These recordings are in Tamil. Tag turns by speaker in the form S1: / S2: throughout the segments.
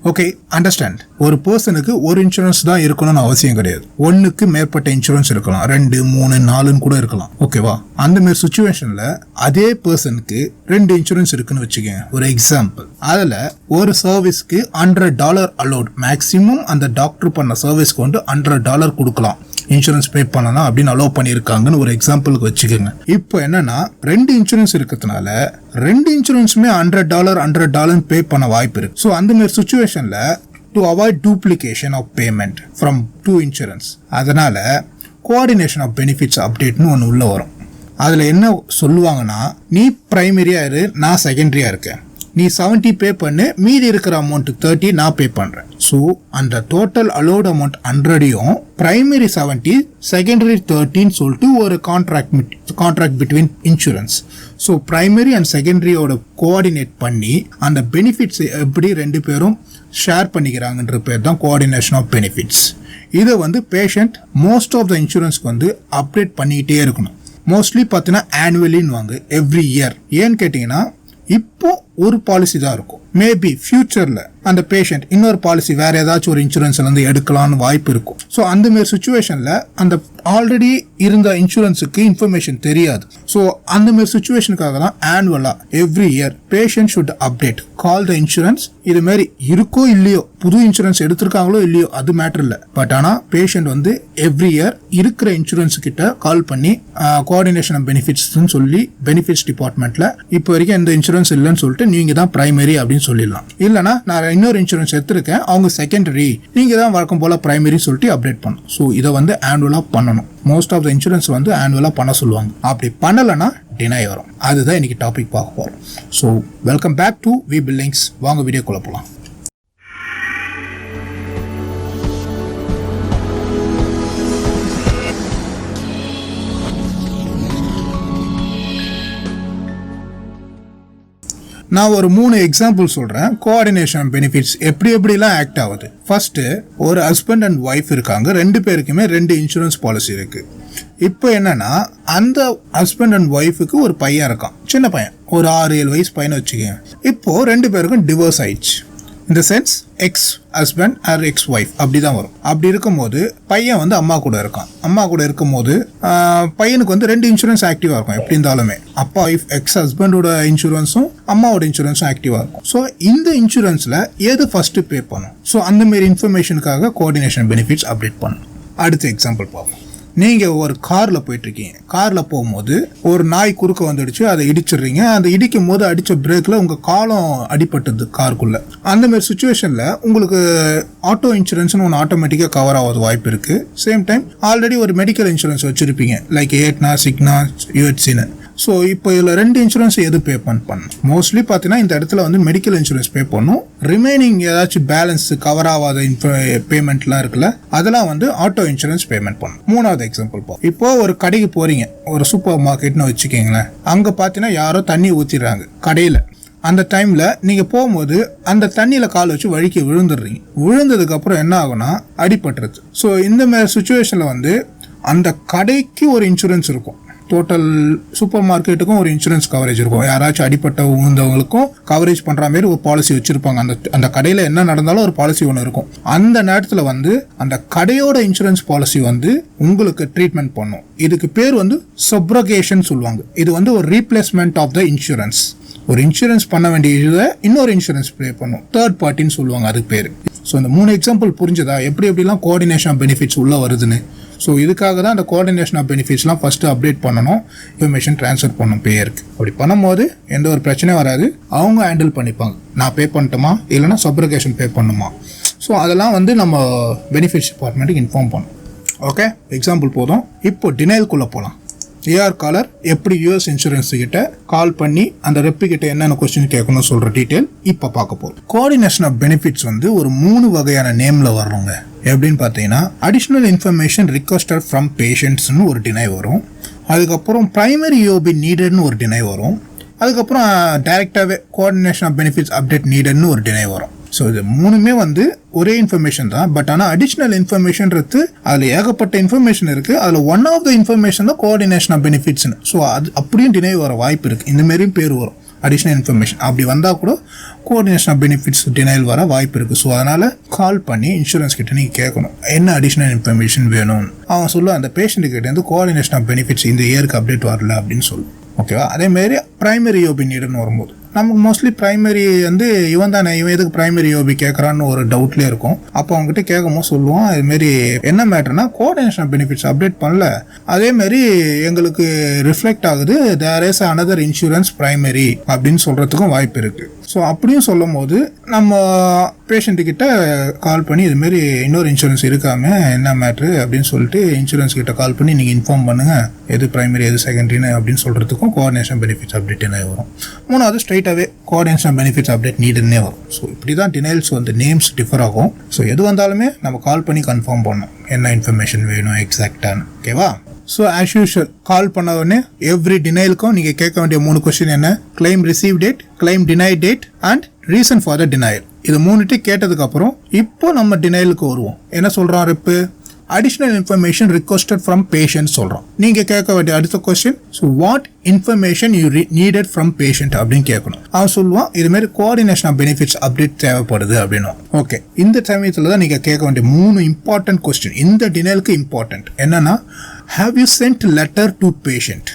S1: Okay, understand. ஒரு பர்சனுக்கு ஒரு இன்சூரன்ஸ் தான் இருக்கணும்னு அவசியம் கிடையாது. ஒன்னுக்கு மேற்பட்ட இன்சூரன்ஸ் இருக்கலாம், 2, 3, 4 கூட இருக்கலாம். ஓகேவா? அந்த மாதிரி சுச்சுவேஷன்ல அதே பர்சனுக்கு 2 இன்சூரன்ஸ் இருக்குன்னு வச்சுக்கோங்க. ஒரு எக்ஸாம்பிள், அதுல ஒரு சர்வீஸ்க்கு $100 அலோட். மேக்சிமம் அந்த டாக்டர் பண்ண சர்வீஸ்க்கு வந்து $100 கொடுக்கலாம் இன்சூரன்ஸ் பே பண்ணலாம் அப்படின்னு அலோவ் பண்ணியிருக்காங்கன்னு ஒரு எக்ஸாம்பிளுக்கு வச்சுக்கோங்க. இப்போ என்னன்னா 2 இன்சூரன்ஸ் இருக்கிறதுனால 2 இன்சூரன்ஸுமே $100 பே பண்ண வாய்ப்பு இருக்கு. ஸோ அந்த மாதிரி சுச்சுவேஷன்ல to avoid duplication of payment from 2 insurance, அதனால கோஆர்டினேஷன் ஆஃப் பெனிஃபிட்ஸ் அப்டேட்னு ஒன்று உள்ள வரும். அதில் என்ன சொல்லுவாங்கன்னா, நீ பிரைமரியா இரு, நான் செகண்டரியா இருக்கேன், நீ 70 பே பண்ணு, மீதி இருக்கிற அமௌண்ட் 30 நான் பே பண்றேன். ஸோ அந்த டோட்டல் அலோட் அமௌண்ட் 100யும் பிரைமரி 70 செகண்டரி 30 சொல்லிட்டு ஒரு contract between insurance. So primary and செகண்டரியோட கோஆர்டினேட் பண்ணி அந்த பெனிஃபிட்ஸ் எப்படி 2 பேரும் ஷேர் பண்ணிக்கிறாங்கன்ற பேர் தான் கோஆர்டினேஷன் ஆஃப் பெனிஃபிட்ஸ். இதை வந்து பேஷண்ட் மோஸ்ட் ஆஃப் த இன்சூரன்ஸ்க்கு வந்து அப்டேட் பண்ணிக்கிட்டே இருக்கணும். மோஸ்ட்லி பார்த்தீங்கன்னா ஆனுவலின்னு வாங்க, எவ்ரி இயர். ஏன்னு கேட்டிங்கன்னா இப்போ ஒரு பாலிசி தான் இருக்கும். மேபி ஃபியூச்சர்ல அந்த பேஷண்ட் இன்னொரு பாலிசி வேற ஏதாச்சும் ஒரு இன்சூரன்ஸ்ல இருந்து எடுக்கலாம்னு வாய்ப்பு இருக்கும். ஸோ அந்த மாதிரி சுச்சுவேஷன்ல அந்த ஆல்ரெடி இருந்த இன்சூரன்ஸுக்கு இன்ஃபர்மேஷன் தெரியாது. ஸோ அந்த மாதிரி சுச்சுவேஷனுக்காக தான் ஆனுவலா every year patient should update, call the insurance. இது மாதிரி இருக்கோ இல்லையோ, புது இன்சூரன்ஸ் எடுத்திருக்காங்களோ இல்லையோ, அது மேட்டர் இல்லை. பட் ஆனால் பேஷண்ட் வந்து எவ்ரி இயர் இருக்கிற இன்சூரன்ஸ் கிட்ட கால் பண்ணி கோஆர்டினேஷன் ஆஃப் பெனிஃபிட்ஸ் சொல்லி பெனிஃபிட்ஸ் டிபார்ட்மெண்ட்ல இப்போ வரைக்கும் எந்த இன்சூரன்ஸ் இல்லைன்னு சொல்லிட்டு நீங்க தான் பிரைமரி அப்படின்னு சொல்லிடலாம். இல்லைனா நான் இன்னொரு இன்சூரன்ஸ் எடுத்திருக்கேன், அவங்க செகண்டரி, நீங்க தான் வழக்கம் போல பிரைமரி சொல்லிட்டு அப்டேட் பண்ணணும். ஸோ இதை வந்து ஆனுவலா பண்ணணும். மோஸ்ட் ஆஃப் த இன்சூரன்ஸ் வந்து ஆனுவலா பண்ண சொல்லுவாங்க. அப்படி பண்ணலைன்னா டினை வரும். அதுதான் இன்னைக்கு டாபிக் பார்க்க போறோம். So welcome back to V Buildings. வாங்க வீடியோக்குள்ள போலாம். நான் ஒரு 3 எக்ஸாம்பிள் சொல்றேன். கோஆர்டினேஷன் பெனிஃபிட்ஸ் எப்படிலாம் ஆக்ட் ஆகுது. ஃபர்ஸ்ட், ஒரு ஹஸ்பண்ட் அண்ட் ஒய்ஃப் இருக்காங்க, 2 பேருக்குமே 2 இன்சூரன்ஸ் பாலிசி இருக்கு. இப்போ என்னன்னா, அந்த ஹஸ்பண்ட் அண்ட் ஒய்ஃபுக்கு ஒரு பையன் இருக்கான், சின்ன பையன், ஒரு 6-7 வயசு பையனை வச்சுக்கேன். இப்போ 2 பேருக்கும் டிவோர்ஸ் ஆயிடுச்சு. இந்த sense X husband or X wife அப்படிதான் வரும். அப்படி இருக்கும்போது பையன் வந்து அம்மா கூட இருக்கான். அம்மா கூட இருக்கும்போது பையனுக்கு வந்து 2 இன்சூரன்ஸ் ஆக்டிவா இருக்கும். எப்படி இருந்தாலுமே அப்பா ஒய்ஃப் எக்ஸ் ஹஸ்பண்டோட இன்சூரன்ஸும் அம்மாவோட இன்சூரன்ஸும் ஆக்டிவா இருக்கும். ஸோ இந்த இன்சூரன்ஸ்ல எது ஃபர்ஸ்ட் பே பண்ணும்? ஸோ அந்த மாதிரி இன்ஃபர்மேஷனுக்காக கோஆர்டினேஷன் பெனிஃபிட்ஸ் அப்டேட் பண்ணணும். அடுத்த எக்ஸாம்பிள் பார்ப்போம். நீங்க ஒரு கார்ல போயிட்டு இருக்கீங்க. கார்ல போகும்போது ஒரு நாய் குறுக்க வந்துடுச்சு, அதை இடிச்சிடுறீங்க. அந்த இடிக்கும் போது அடிச்ச பிரேக்ல உங்க காலம் அடிபட்டது காருக்குள்ள. அந்த மாதிரி சுச்சுவேஷன்ல உங்களுக்கு ஆட்டோ இன்சூரன்ஸ்னு ஒன்று ஆட்டோமேட்டிக்கா கவர் ஆகாத வாய்ப்பு இருக்கு. சேம் டைம் ஆல்ரெடி ஒரு மெடிக்கல் இன்சூரன்ஸ் வச்சிருப்பீங்க, லைக் ஏட்னா, சிக்னா, யூஹெச்சின்னு. ஸோ இப்போ இதில் 2 இன்சூரன்ஸ் எது பே பண்ணணும்? மோஸ்ட்லி பார்த்தீங்கன்னா இந்த இடத்துல வந்து மெடிக்கல் இன்சூரன்ஸ் பே பண்ணும். ரிமைனிங் ஏதாச்சும் பேலன்ஸ் கவர் ஆகாத பேமெண்ட்லாம் இருக்குல்ல, அதெல்லாம் வந்து ஆட்டோ இன்சூரன்ஸ் பேமெண்ட் பண்ணும். 3வது எக்ஸாம்பிள் பா. இப்போ ஒரு கடைக்கு போறீங்க, ஒரு சூப்பர் மார்க்கெட்னு வச்சுக்கீங்களேன். அங்கே பார்த்தீங்கன்னா யாரோ தண்ணி ஊற்றிடுறாங்க கடையில். அந்த டைம்ல நீங்க போகும்போது அந்த தண்ணியில கால் வச்சு வழுக்கி விழுந்துடுறீங்க. விழுந்ததுக்கு அப்புறம் என்ன ஆகும்னா அடிபட்டுருது. ஸோ இந்த மாதிரி சுச்சுவேஷன்ல வந்து அந்த கடைக்கு ஒரு இன்சூரன்ஸ் இருக்கும், டோட்டல் சூப்பர் மார்க்கெட்டுக்கும் ஒரு இன்சூரன்ஸ் கவரேஜ் இருக்கும். யாராச்சும் அடிப்பட்ட உழுந்தவங்களுக்கும் கவரேஜ் பண்ற மாதிரி ஒரு பாலிசி வச்சிருப்பாங்க. அந்த கடையில என்ன நடந்தாலும் ஒரு பாலிசி ஒன்று இருக்கும். அந்த நேரத்தில் வந்து அந்த கடையோட இன்சூரன்ஸ் பாலிசி வந்து உங்களுக்கு ட்ரீட்மெண்ட் பண்ணும். இதுக்கு பேர் வந்து சப்ரோகேஷன் சொல்லுவாங்க. இது வந்து ஒரு ரீப்ளேஸ்மெண்ட் ஆஃப் த இன்சூரன்ஸ். ஒரு இன்சூரன்ஸ் பண்ண வேண்டிய இன்னொரு இன்சூரன்ஸ் பே பண்ணும், தேர்ட் பார்ட்டின்னு சொல்லுவாங்க அதுக்கு பேர். ஸோ இந்த 3 எக்ஸாம்பிள் புரிஞ்சதா எப்படிலாம் கோஆர்டினேஷன் ஆஃப் பெனிஃபிட்ஸ் உள்ள வருதுன்னு? ஸோ இதுக்காக தான் அந்த கோஆர்டினேஷன் ஆஃப் பெனிஃபிட்ஸ்லாம் ஃபர்ஸ்ட் அப்டேட் பண்ணணும், இன்ஃபர்மேஷன் ட்ரான்ஸ்ஃபர் பண்ணணும் பேருக்கு. அப்படி பண்ணும்போது எந்த ஒரு பிரச்சனையும் வராது, அவங்க ஹேண்டில் பண்ணிப்பாங்க. நான் பே பண்ணட்டுமா இல்லைனா சப்ரோகேஷன் பே பண்ணுமா? ஸோ அதெல்லாம் வந்து நம்ம பெனிஃபிட்ஸ் டிபார்ட்மெண்ட்டுக்கு இன்ஃபார்ம் பண்ணணும். ஓகே, எக்ஸாம்பிள் போதும். இப்போ டினைல்குள்ளே போகலாம். ஏஆர் காலர் எப்படி யூஎஸ் இன்சூரன்ஸ் கிட்ட கால் பண்ணி அந்த ரெப்பு கிட்ட என்னென்ன கொஸ்டின் கேட்கணும் சொல்ற டீடைல் இப்போ பார்க்க போறோம். கோஆர்டினேஷன் ஆஃப் பெனிஃபிட்ஸ் வந்து ஒரு 3 வகையான நேம்ல வர்றோங்க. எப்படின்னு பார்த்தீங்கன்னா, அடிஷனல் இன்ஃபர்மேஷன் ரிக்வஸ்டட் ஃப்ரம் பேஷண்ட்ஸ்னு ஒரு டினை வரும். அதுக்கப்புறம் பிரைமரி யூஓபி நீடட்னு ஒரு டினை வரும். அதுக்கப்புறம் டைரக்டாகவே கோஆர்டினேஷன் ஆஃப் பெனிஃபிட்ஸ் அப்டேட் நீடட்னு ஒரு டினை வரும். ஸோ இது 3மே வந்து ஒரே இன்ஃபர்மேஷன் தான். பட் ஆனால் அடிஷ்னல் இன்ஃபர்மேஷன்றது அதில் ஏகப்பட்ட இன்ஃபர்மேஷன் இருக்குது. அதில் ஒன் ஆஃப் த இன்ஃபர்மேஷன் தான் கோஆர்டினேஷன் ஆஃப் பெனிஃபிட்ஸ்னு. ஸோ அது அப்படியும் டினை வர வாய்ப்பு இருக்குது. இந்த மாதிரியும் பேர் வரும். அடிஷ்னல் இன்ஃபர்மேஷன் அப்படி வந்தால் கூட கோஆர்டினேஷன் ஆஃப் பெனிஃபிட்ஸ் டினைல் வர வாய்ப்பு இருக்குது. ஸோ அதனால் கால் பண்ணி இன்சூரன்ஸ் கிட்ட நீங்கள் கேட்கணும் என்ன அடிஷ்னல் இன்ஃபர்மேஷன் வேணும். அவன் சொல்லுவான் அந்த பேஷண்ட் கிட்ட இருந்து கோஆர்டினேஷன் ஆஃப் பெனிஃபிட்ஸ் இந்த இயருக்கு அப்டேட் வரல அப்படின்னு சொல்லுவோம். ஓகேவா? அதேமாரி ப்ரைமரி யோபி நீடுன்னு வரும்போது நமக்கு மோஸ்ட்லி ப்ரைமரி வந்து இவன் எதுக்கு ப்ரைமரி யோபி கேட்குறான்னு ஒரு டவுட்லேயே இருக்கும். அப்போ அவங்ககிட்ட கேட்கும்போது சொல்லுவோம் இதுமாரி என்ன மேட்டர்னா கோஆர்டினேஷன் ஆஃப் பெனிஃபிட்ஸ் அப்டேட் பண்ணல, அதேமாரி எங்களுக்கு ரிஃப்ளெக்ட் ஆகுது there is another insurance primary அப்படின்னு சொல்கிறதுக்கும் வாய்ப்பு இருக்குது. ஸோ அப்படியும் சொல்லும் போது நம்ம பேஷண்ட்டுக்கிட்ட கால் பண்ணி இதுமாரி இன்னொரு இன்சூரன்ஸ் இருக்காம என்ன மேட்ரு அப்படின்னு சொல்லிட்டு இன்சூரன்ஸ் கிட்ட கால் பண்ணி நீங்கள் இன்ஃபார்ம் பண்ணுங்கள் எது ப்ரைமரி எது செகண்டரின்னு அப்படின்னு சொல்கிறதுக்கும் கோஆர்டினேஷன் பெனிஃபிட்ஸ் அப்டேட்னே வரும். மூணாவது ஸ்ட்ரைட்டாகவே கோஆர்டினேஷன் பெனிஃபிட்ஸ் அப்டேட் நீடுன்னே வரும். ஸோ இப்படி தான் டினைல்ஸ் வந்து நேம்ஸ் டிஃபர் ஆகும். ஸோ எது வந்தாலுமே நம்ம கால் பண்ணி கன்ஃபார்ம் பண்ணணும் என்ன இன்ஃபர்மேஷன் வேணும் எக்ஸாக்டானு. ஓகேவா? ஸோ ஆஸ் யூஷுவல் கால் பண்ண உடனே எவ்ரி டினைலுக்கும் நீங்கள் கேட்க வேண்டிய 3 கொஸ்டின் என்ன? Claim receive date, claim deny date and reason for the denial. இது 3 கேட்டதுக்கப்புறம் இப்போ நம்ம டினைலுக்கு வருவோம். என்ன சொல்கிறோம்? Rep additional information requested from patient சொல்கிறோம். நீங்கள் கேட்க வேண்டிய அடுத்த question so what information you needed from patient அப்படின்னு கேட்கணும். அவன் சொல்லுவான் இதுமாரி கோஆர்டினேஷன் ஆஃப் பெனிஃபிட்ஸ் அப்டேட் தேவைப்படுது அப்படின்னு. ஓகே, இந்த சமயத்தில் தான் நீங்கள் கேட்க வேண்டிய 3 இம்பார்ட்டன்ட் கொஸ்டின் இந்த டினைலுக்கு இம்பார்ட்டன்ட் என்னன்னா, have you sent letter to patient?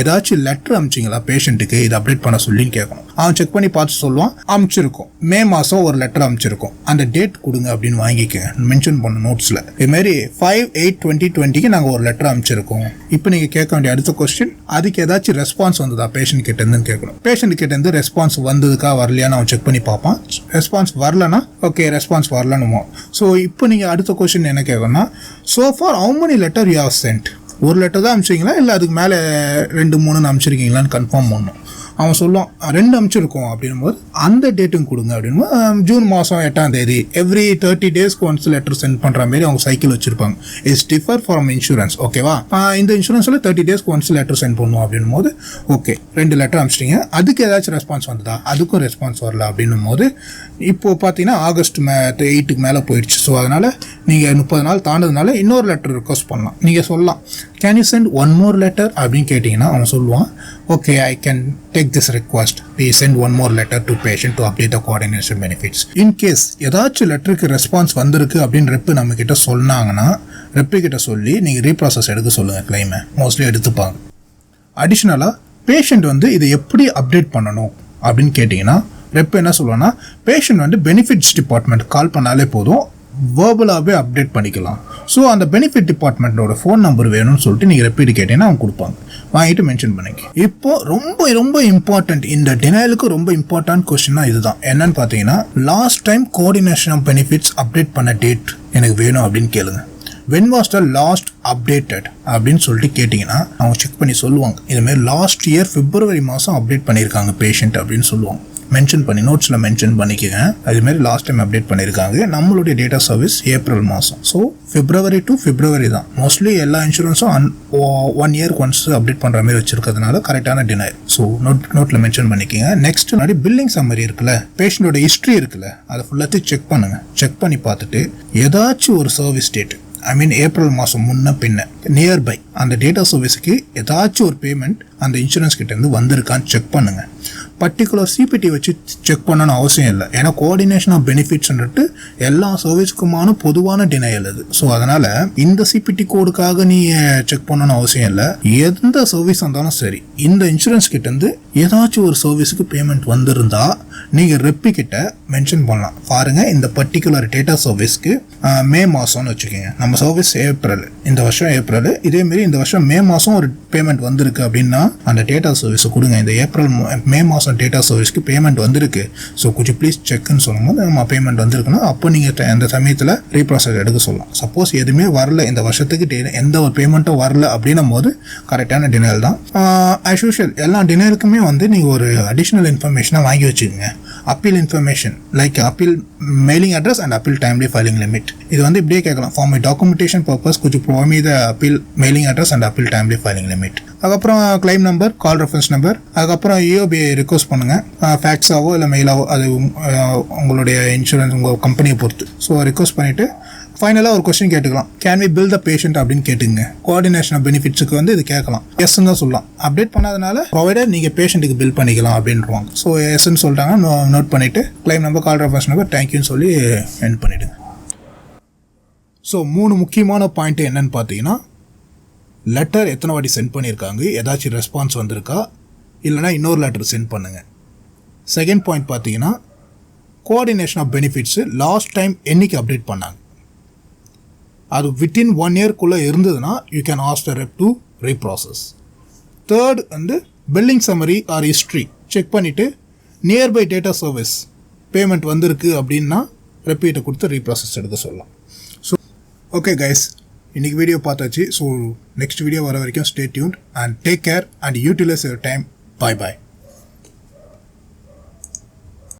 S1: ஏதாச்சும் லெட்டர் அனுப்பிச்சிங்களா பேஷண்ட்டுக்கு இது அப்டேட் பண்ண சொல்லின்னு கேட்கணும். அவன் செக் பண்ணி பார்த்து சொல்லுவான் அனுப்பிச்சிருக்கோம், மே மாதம் ஒரு லெட்டர் அனுப்பிச்சிருக்கோம், அந்த டேட் கொடுங்க அப்படின்னு வாங்கிக்கங்க, மென்ஷன் பண்ண நோட்ஸில். இதுமாரி 5/8/2020 நாங்கள் ஒரு லெட்டர் அனுப்பிச்சிருக்கோம். இப்போ நீங்கள் கேட்க வேண்டிய அடுத்த கொஸ்டின், அதுக்கு ஏதாச்சும் ரெஸ்பான்ஸ் வந்ததா பேஷண்ட் கிட்ட இருந்துன்னு கேட்கணும். பேஷண்ட் கிட்ட இருந்து ரெஸ்பான்ஸ் வந்ததுக்கா வரலையான்னு அவன் செக் பண்ணி பார்ப்பான். ரெஸ்பான்ஸ் வரலன்னா ஓகே ரெஸ்பான்ஸ் வரலன்னு. ஸோ இப்போ நீங்கள் அடுத்த கொஸ்டின் என்ன கேட்கணும்னா, so far how many letter you have sent? ஒரு லெட்டர் தான் அனுப்பிச்சிங்களா இல்லை அதுக்கு மேலே 2-3 அனுப்பிச்சிருக்கீங்களான்னு கன்ஃபார்ம் பண்ணணும். அவன் சொல்லுவான் 2 அனுப்பிச்சிருக்கோம் அப்படின்னும் போது அந்த டேட்டும் கொடுங்க அப்படின்னு. ஜூன் மாதம் 8ஆம் தேதி எவ்ரி 30 டேஸ்க்கு ஒன்ஸ் லெட்டர் சென்ட் பண்ணுற மாதிரி அவங்க சைக்கிள் வச்சுருப்பாங்க. It's differ from insurance. ஓகேவா? இந்த இன்சூரன்ஸில் 30 டேஸ்க்கு ஒன்ஸ் லெட்டர் சென்ட் பண்ணுவோம் அப்படின்னும் போது ஓகே 2 லெட்டர் அனுப்பிச்சிட்டிங்க, அதுக்கு ஏதாச்சும் ரெஸ்பான்ஸ் வந்ததா? அதுக்கும் ரெஸ்பான்ஸ் வரல அப்படின்னும் போது இப்போது பார்த்தீங்கன்னா ஆகஸ்ட் 8க்கு மேலே போயிடுச்சு. ஸோ அதனால் நீங்கள் 30 நாள் தாண்டதுனால இன்னொரு லெட்டர் ரிக்வஸ்ட் பண்ணலாம். நீங்கள் சொல்லலாம் can you sent one more letter அப்படின்னு கேட்டிங்கன்னா அவன் சொல்லுவான் okay I can take this request, we sent one more letter to patient to update the coordination benefits. In case ஏதாச்சும் லெட்டருக்கு ரெஸ்பான்ஸ் வந்திருக்கு அப்படின்னு ரெப்பு நம்ம கிட்ட சொன்னாங்கன்னா ரெப்பு கிட்ட சொல்லி நீங்கள் ரீப்ராசஸ் எடுக்க சொல்லுங்கள். கிளைமை மோஸ்ட்லி எடுத்துப்பாங்க. அடிஷ்னலாக பேஷண்ட் வந்து இதை எப்படி அப்டேட் பண்ணணும் அப்படின்னு கேட்டிங்கன்னா ரெப்பு என்ன சொல்லுவான்னா, பேஷண்ட் வந்து பெனிஃபிட்ஸ் டிபார்ட்மெண்ட் கால் பண்ணாலே போதும், வேர்பலாகவே அப்டேட் பண்ணிக்கலாம். ஸோ அந்த பெனிஃபிட் டிபார்ட்மெண்ட்டோட ஃபோன் நம்பர் வேணும்னு சொல்லிட்டு நீங்கள் ரெப்பீட் கேட்டீங்கன்னா அவங்க கொடுப்பாங்க, வாங்கிட்டு மென்ஷன் பண்ணிக்க. இப்போ ரொம்ப ரொம்ப இம்பார்ட்டன்ட் இந்த டினைலுக்கு ரொம்ப இம்பார்ட்டன்ட் கொஸ்டின்னா இதுதான். என்னன்னு பார்த்தீங்கன்னா last time coordination of benefits update பண்ண டேட் எனக்கு வேணும் அப்படின்னு கேளுங்க. when was the last updated அப்படின்னு சொல்லிட்டு கேட்டிங்கன்னா அவங்க செக் பண்ணி சொல்லுவாங்க இதுமாதிரி லாஸ்ட் இயர் February மாதம் அப்டேட் பண்ணியிருக்காங்க பேஷண்ட் அப்படின்னு சொல்லுவாங்க. மென்ஷன் பண்ணி நோட்ஸில் மென்ஷன் பண்ணிக்கங்க. அதுமாரி லாஸ்ட் டைம் அப்டேட் பண்ணியிருக்காங்க. நம்மளுடைய டேட்டா சர்வீஸ் ஏப்ரல் மாதம். ஸோ February to February தான் மோஸ்ட்லி எல்லா இன்சூரன்ஸும் 1 இயர்க்கு ஒன்ஸ் அப்டேட் பண்ணுற மாதிரி வச்சிருக்கிறதுனால கரெக்டான டினைல். ஸோ நோட்டில் மென்ஷன் பண்ணிக்கங்க. நெக்ஸ்ட் முன்னாடி பில்லிங் சம்மரி இருக்குல்ல, பேஷண்டோட ஹிஸ்ட்ரி இருக்குல்ல, அதை ஃபுல்லாத்தையும் செக் பண்ணுங்கள். செக் பண்ணி பார்த்துட்டு ஏதாச்சும் ஒரு சர்வீஸ் டேட் ஐ மீன் ஏப்ரல் மாதம் முன்ன பின்ன நியர்பை அந்த டேட்டா சர்வீஸுக்கு ஏதாச்சும் ஒரு பேமெண்ட் அந்த இன்சூரன்ஸ் கிட்டேருந்து வந்திருக்கான்னு செக் பண்ணுங்கள். பர்டிகுலர் சிபிடி வச்சு செக் பண்ணணும்னு அவசியம் இல்லை. ஏன்னா கோஆர்டினேஷன் ஆஃப் பெனிஃபிட்ஸ்ன்றது எல்லா சர்வீஸ்க்குமான பொதுவான டினைல் அது. ஸோ அதனால் இந்த சிபிடி கோடுக்காக நீ செக் பண்ணணும்னு அவசியம் இல்லை. எந்த சர்வீஸ் இருந்தாலும் சரி இந்த இன்சூரன்ஸ் கிட்டேருந்து ஏதாச்சும் ஒரு சர்வீஸுக்கு பேமெண்ட் வந்திருந்தா நீங்கள் ரெப்பி கிட்ட மென்ஷன் பண்ணலாம். பாருங்கள் இந்த பர்டிகுலர் டேட்டா சர்வீஸ்க்கு மே மாதம்னு வச்சுக்கோங்க, நம்ம சர்வீஸ் ஏப்ரல், இந்த வருஷம் ஏப்ரல், இதேமாரி இந்த வருஷம் மே மாதம் ஒரு பேமெண்ட் வந்திருக்கு அப்படின்னா அந்த டேட்டா சர்வீஸை கொடுங்க. இந்த ஏப்ரல் மே மாதம் டேட்டா சர்வீஸ்க்கு பேமெண்ட் வந்திருக்கு, ஸோ கொஞ்சம் ப்ளீஸ் செக்னு சொல்லும்போது நம்ம பேமெண்ட் வந்திருக்குன்னா அப்போ நீங்கள் அந்த சமயத்தில் ரீப்ராசஸ் எடுக்க சொல்லலாம். சப்போஸ் எதுவுமே வரல இந்த வருஷத்துக்கு எந்த ஒரு பேமெண்ட்டும் வரல அப்படின்னும் போது கரெக்டான டினைல் தான். ஆஸ் யூஷுவல் எல்லா டினைலுக்குமே வந்து நீங்கள் ஒரு அடிஷ்னல் இன்ஃபர்மேஷனாக வாங்கி வச்சுக்கோங்க. Appeal information like appeal mailing address and appeal timely filing limit. இது வந்து இப்படியே கேட்கலாம். For my documentation purpose could you provide me the appeal mailing address and appeal timely filing limit. அதுக்கப்புறம் கிளைம் நம்பர், கால் ரெஃபரன்ஸ் நம்பர், அதுக்கப்புறம் EOB ரிக்வஸ்ட் பண்ணுங்கள். ஃபேக்ஸாவோ இல்லை மெயிலாவோ, அது உங்களுடைய இன்சூரன்ஸ் உங்கள் கம்பெனியை பொறுத்து. ஸோ ரிக்வஸ்ட் பண்ணிவிட்டு ஃபைனலாக ஒரு கொஸ்டின் கேட்டுக்கலாம், can we bill the patient அப்படின்னு கேட்டுங்க. கோஆர்டினேஷன் ஆஃப் பெனிஃபிட்ஸுக்கு வந்து இது கேட்கலாம், எஸ்ன்னு தான் சொல்லலாம். அப்டேட் பண்ணாதனால ப்ரொவைடர் நீங்கள் பேஷண்ட்டுக்கு பில் பண்ணிக்கலாம் அப்படின்றாங்க. ஸோ எஸ்ன்னு சொல்லிட்டாங்க. நோட் பண்ணிவிட்டு கிளைம் நம்பர், கால் ரெஃபரன்ஸ் நம்பர், தேங்க்யூன்னு சொல்லி எண்ட் பண்ணிவிடுங்க. ஸோ 3 முக்கியமான பாயிண்ட் என்னன்னு பார்த்தீங்கன்னா, லெட்டர் எத்தனை வாட்டி சென்ட் பண்ணியிருக்காங்க, ஏதாச்சும் ரெஸ்பான்ஸ் வந்திருக்கா, இல்லைனா இன்னொரு லெட்டர் சென்ட் பண்ணுங்கள். செகண்ட் பாயிண்ட் பார்த்தீங்கன்னா, coordination of benefits last time என்னைக்கு அப்டேட் பண்ணாங்க, அது வித்தின் 1 இயர்க்குள்ளே இருந்ததுன்னா you can ask the rep to reprocess. Third வந்து billing summary or history check பண்ணிவிட்டு நியர்பை டேட்டா சர்வீஸ் பேமெண்ட் வந்திருக்கு அப்படின்னா ரெப்பீட்டை கொடுத்து ரீப்ராசஸ் எடுக்க சொல்லலாம். ஸோ ஓகே கைஸ், இன்றைக்கி வீடியோ பார்த்தாச்சு. ஸோ நெக்ஸ்ட் வீடியோ வர வரைக்கும் stay tuned and take care and utilize your time. Bye bye.